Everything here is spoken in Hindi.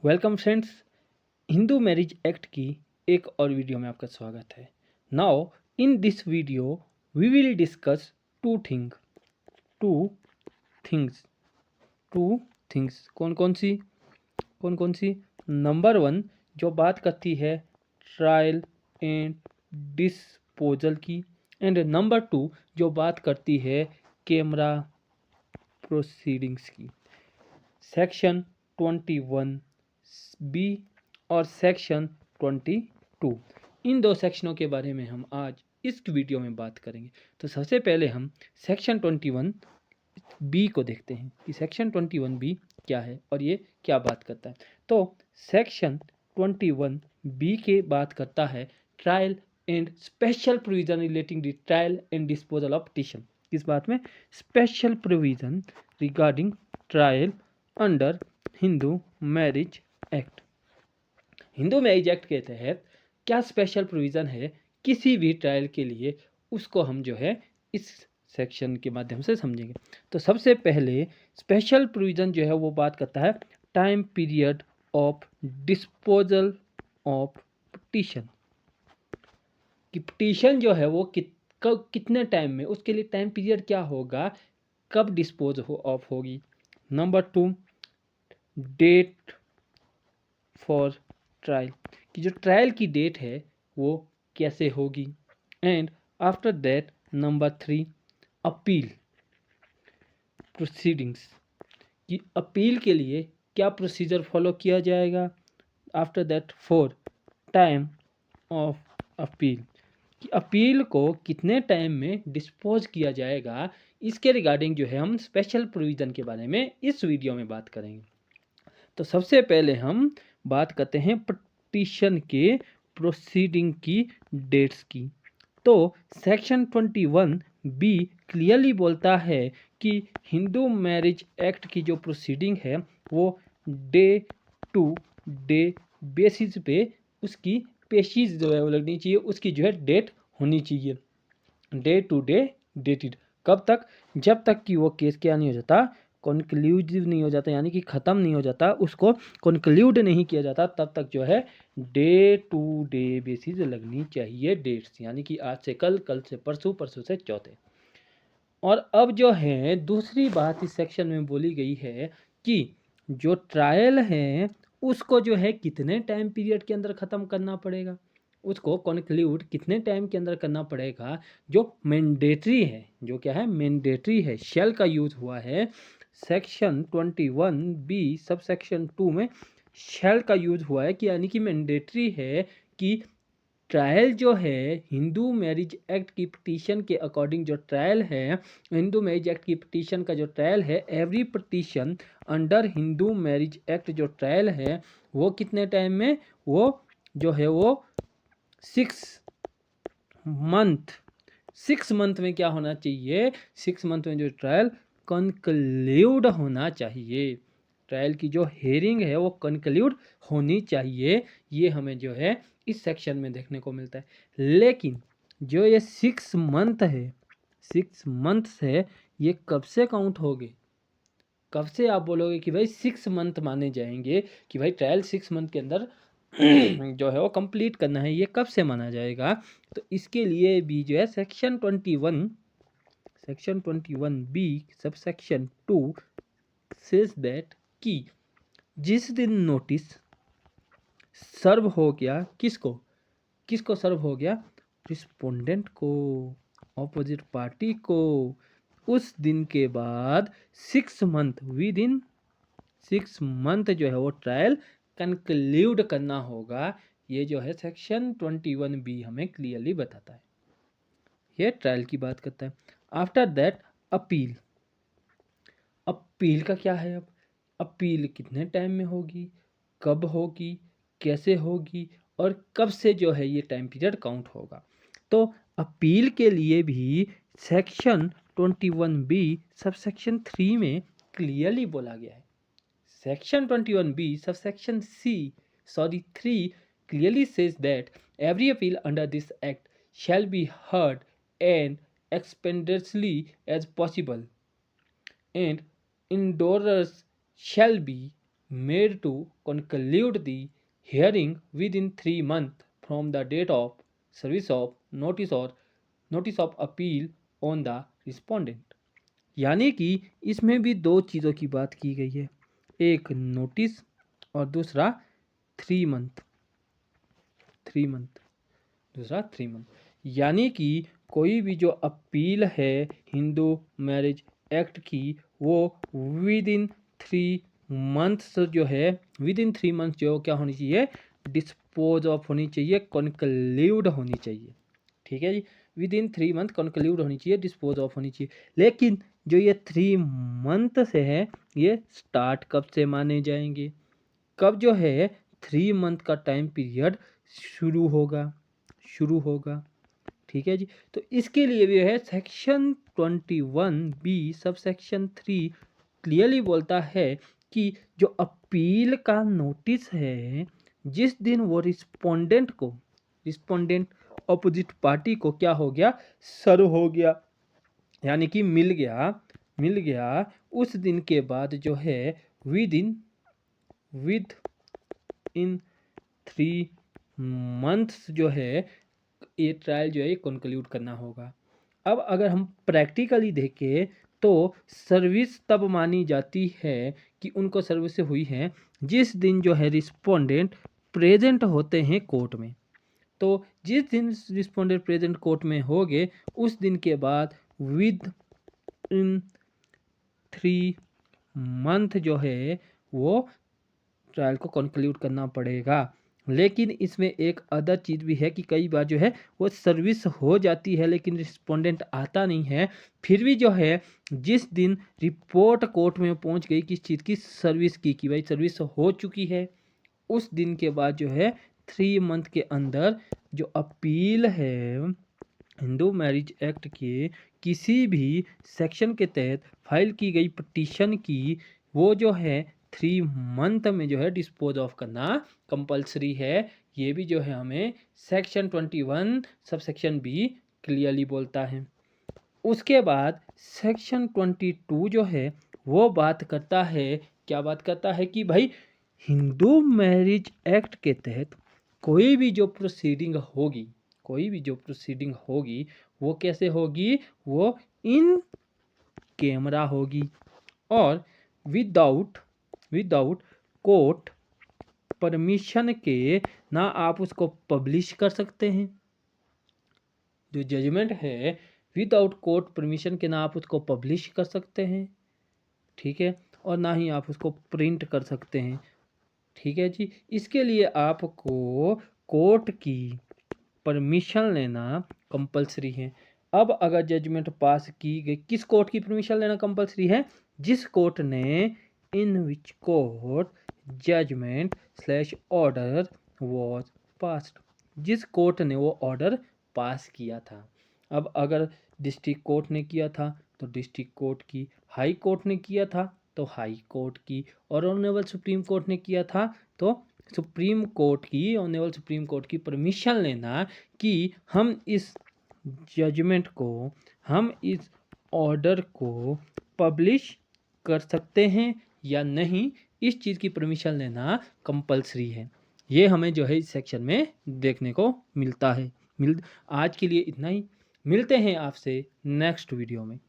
Welcome friends. Hindu marriage act की एक और वीडियो में आपका स्वागत है। Now in this video we will discuss two thing two things two things कौन कौन सी नंबर वन जो बात करती है ट्रायल एंड डिस्पोजल की, एंड नंबर टू जो बात करती है कैमरा प्रोसीडिंग्स की। सेक्शन 21 बी और सेक्शन 22, इन दो सेक्शनों के बारे में हम आज इस वीडियो में बात करेंगे। तो सबसे पहले हम सेक्शन 21 बी को देखते हैं कि सेक्शन 21 बी क्या है और ये क्या बात करता है। तो सेक्शन 21 बी के बात करता है trial and special provision relating the trial and disposal of petition. किस बात में? Special provision regarding trial under Hindu marriage act. Hindu marriage act के तहत क्या स्पेशल प्रोविज़न है किसी भी ट्रायल के लिए, उसको हम जो है इस सेक्शन के माध्यम से समझेंगे। तो सबसे पहले स्पेशल प्रोविज़न जो है वो बात करता है time period of disposal of petition. कि पिटीशन जो है वो कितने टाइम में, उसके लिए टाइम पीरियड क्या होगा, कब डिस्पोज ऑफ होगी। Number two, date for trial, कि जो ट्रायल की डेट है वो कैसे होगी। And after that number three, appeal proceedings, कि अपील के लिए क्या प्रोसीजर फॉलो किया जाएगा। After that four, time of appeal, कि अपील को कितने टाइम में डिस्पोज किया जाएगा। इसके रिगार्डिंग जो है हम स्पेशल प्रोविज़न के बारे में इस वीडियो में बात करेंगे। तो सबसे पहले हम बात करते हैं पिटीशन के प्रोसीडिंग की डेट्स की। तो सेक्शन 21 बी क्लियरली बोलता है कि हिंदू मैरिज एक्ट की जो प्रोसीडिंग है वो डे टू डे बेसिस पे उसकी पेशीज जो है वो लगनी चाहिए, उसकी जो है डेट होनी चाहिए। डे टू डे डेटेड, कब तक? जब तक कि वो केस क्या नहीं हो जाता, कॉन्क्लूसिव नहीं हो जाता, यानी कि ख़त्म नहीं हो जाता, उसको कॉन्क्लूड नहीं किया जाता, तब तक जो है डे टू डे बेसिस लगनी चाहिए डेट्स, यानी कि आज से कल, कल से परसों, परसों से चौथे। और अब जो है दूसरी बात इस सेक्शन में बोली गई है कि जो ट्रायल है उसको जो है कितने टाइम पीरियड के अंदर ख़त्म करना पड़ेगा, उसको कॉन्क्लूड कितने टाइम के अंदर करना पड़ेगा। जो मैंडेटरी है, जो क्या है, मैंडेटरी है, शेल का यूज हुआ है सेक्शन 21 बी सब सेक्शन 2 में। शेल का यूज हुआ है कि यानी कि मैंडेटरी है कि ट्रायल जो है हिंदू मैरिज एक्ट की पिटीशन के अकॉर्डिंग, जो ट्रायल है हिंदू मैरिज एक्ट की पिटीशन का, जो ट्रायल है every petition under Hindu marriage act, जो ट्रायल है वो कितने टाइम में, वो जो है वो 6 मंथ, 6 मंथ में क्या होना चाहिए, 6 मंथ में जो ट्रायल कंक्लूड होना चाहिए। ट्रायल की जो हेयरिंग है वो कंक्लूड होनी चाहिए, ये हमें जो है इस सेक्शन में देखने को मिलता है। लेकिन जो ये 6 मंथ है, 6 मंथ्स है, ये कब से काउंट होगे, कब से आप बोलोगे कि भाई 6 मंथ माने जाएंगे, कि भाई ट्रायल 6 मंथ के अंदर जो है वो कंप्लीट करना है, ये कब से माना जाएगा। तो इसके लिए भी जो है section 21 B sub section 2 says that कि जिस दिन नोटिस सर्व हो गया, किसको किसको सर्व हो गया, रिस्पोंडेंट को, ऑपोजिट पार्टी को, उस दिन के बाद 6 मंथ, विद इन 6 मंथ जो है वो ट्रायल कंक्लूड करना होगा। ये जो है सेक्शन 21 बी हमें क्लियरली बताता है, ये ट्रायल की बात करता है। आफ्टर दैट अपील, अपील का क्या है, अब अपील कितने टाइम में होगी, कब होगी, कैसे होगी, और कब से जो है ये टाइम पीरियड काउंट होगा। तो अपील के लिए भी सेक्शन 21 बी सब सेक्शन 3 में क्लियरली बोला गया है। Section 21 B sub section C 3 clearly says that every appeal under this act shall be heard and expeditiously as possible, and indorers shall be made to conclude the hearing within 3 months from the date of service of notice of appeal on the respondent। यानी कि इसमें भी दो चीज़ों की बात की गई है, एक नोटिस और दूसरा 3 मंथ, दूसरा 3 मंथ। यानी कि कोई भी जो अपील है हिंदू मैरिज एक्ट की वो विद इन 3 मंथ्स जो है, विद इन 3 मंथ्स जो क्या होनी चाहिए, डिस्पोज ऑफ होनी चाहिए, कंक्लूड होनी चाहिए। ठीक है जी, विद इन 3 मंथ कंक्लूड होनी चाहिए, डिस्पोज ऑफ होनी चाहिए। लेकिन जो ये 3 मंथ से है, ये स्टार्ट कब से माने जाएंगे, कब जो है 3 मंथ का टाइम पीरियड शुरू होगा। ठीक है जी, तो इसके लिए भी है section 21B sub section 3 clearly बोलता है कि जो अपील का नोटिस है, जिस दिन वो रिस्पोंडेंट अपोजिट पार्टी को क्या हो गया, सर्व हो गया, यानी कि मिल गया, उस दिन के बाद जो है विद इन 3 मंथ्स जो है ये ट्रायल जो है कंक्लूड करना होगा। अब अगर हम प्रैक्टिकली देखें तो सर्विस तब मानी जाती है कि उनको सर्विस हुई है जिस दिन जो है रिस्पोंडेंट प्रेजेंट होते हैं कोर्ट में। तो जिस दिन रिस्पोंडेंट प्रेजेंट कोर्ट में होंगे उस दिन के बाद विद इन 3 मंथ जो है वो ट्रायल को कंक्लूड करना पड़ेगा। लेकिन इसमें एक अदर चीज़ भी है कि कई बार जो है वो सर्विस हो जाती है लेकिन रिस्पोंडेंट आता नहीं है, फिर भी जो है जिस दिन रिपोर्ट कोर्ट में पहुंच गई किस चीज़ की, सर्विस की, कि भाई सर्विस हो चुकी है, उस दिन के बाद जो है 3 मंथ के अंदर जो अपील है हिंदू मैरिज एक्ट के किसी भी सेक्शन के तहत फाइल की गई पिटीशन की, वो जो है 3 मंथ में जो है डिस्पोज ऑफ करना कंपलसरी है। ये भी जो है हमें section 21 sub section be clearly बोलता है। उसके बाद सेक्शन 22 जो है वो बात करता है, क्या बात करता है कि भाई हिंदू मैरिज एक्ट के तहत कोई भी जो प्रोसीडिंग होगी वो कैसे होगी, वो इन कैमरा होगी और विदाउट कोर्ट परमिशन के ना आप उसको पब्लिश कर सकते हैं, जो जजमेंट है विदाउट कोर्ट परमिशन के ना आप उसको पब्लिश कर सकते हैं, ठीक है, और ना ही आप उसको प्रिंट कर सकते हैं। ठीक है जी, इसके लिए आपको कोर्ट की परमिशन लेना कंपलसरी है। अब अगर जजमेंट पास की गई, किस कोर्ट की परमिशन लेना कंपलसरी है, जिस कोर्ट ने in which court judgment slash order was passed, जिस कोर्ट ने वो ऑर्डर पास किया था। अब अगर डिस्ट्रिक्ट कोर्ट ने किया था तो डिस्ट्रिक्ट कोर्ट की, हाई कोर्ट ने किया था तो हाई कोर्ट की, और ऑनरेबल सुप्रीम कोर्ट ने किया था तो सुप्रीम कोर्ट की, ऑनरेबल सुप्रीम कोर्ट की परमिशन लेना कि हम इस जजमेंट को, हम इस ऑर्डर को पब्लिश कर सकते हैं या नहीं, इस चीज़ की परमिशन लेना कंपलसरी है। ये हमें जो है इस सेक्शन में देखने को मिलता है। आज के लिए इतना ही, मिलते हैं आपसे नेक्स्ट वीडियो में।